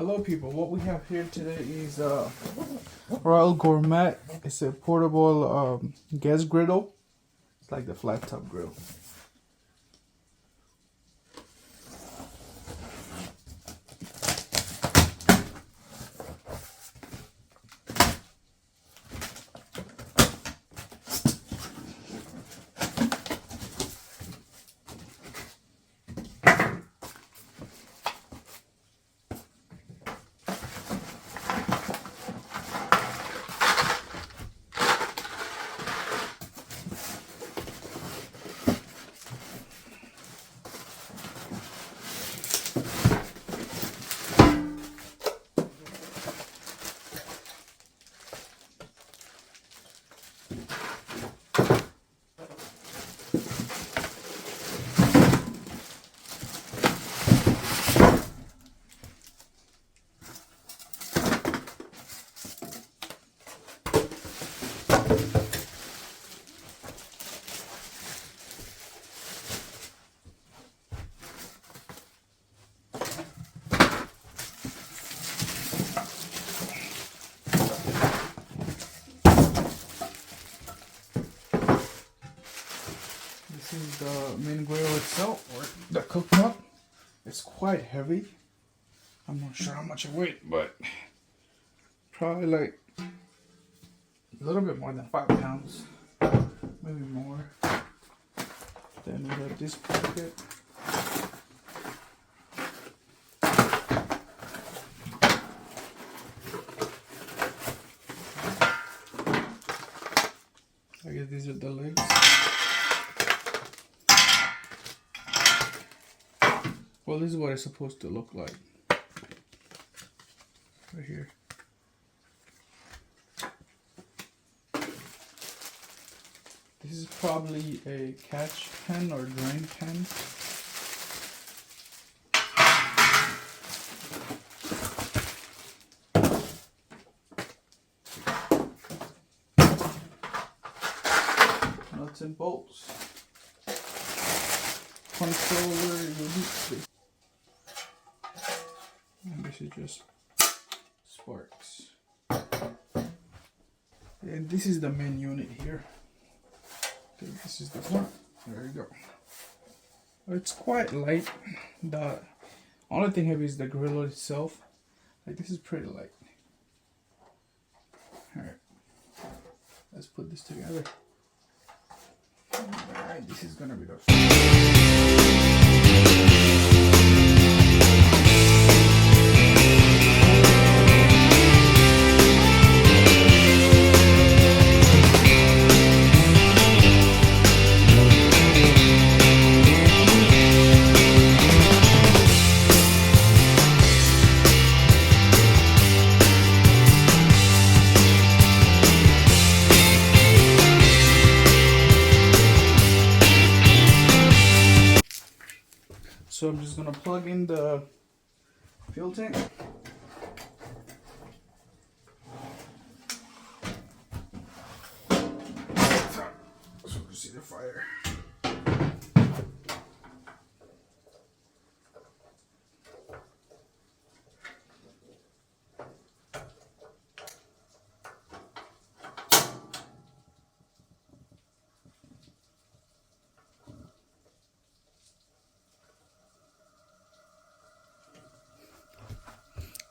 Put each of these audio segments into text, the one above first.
Hello people, what we have here today is Royal Gourmet. It's a portable gas griddle. It's like the flat top grill. This is the main grill itself, or the cooktop. It's quite heavy. I'm not sure how much it weighs, but probably like a little bit more than 5 pounds, maybe more. Then we have this pocket. I guess these are the legs. Well, this is what it's supposed to look like. Right here. This is probably a catch pen or drain pen. Nuts and bolts. Controller, unique. And this is just sparks. And this is the main unit here. Okay, this is the front. There you go. It's quite light. The only thing heavy is the grill itself. Like, this is pretty light. Alright. Let's put this together. Alright, this is gonna be the So I'm just gonna plug in the fuel tank. So you see the fire.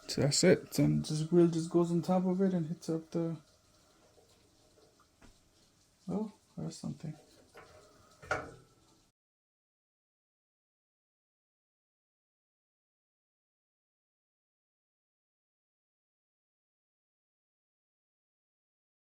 So that's it. And this grill just goes on top of it and hits up the... Oh, there's something.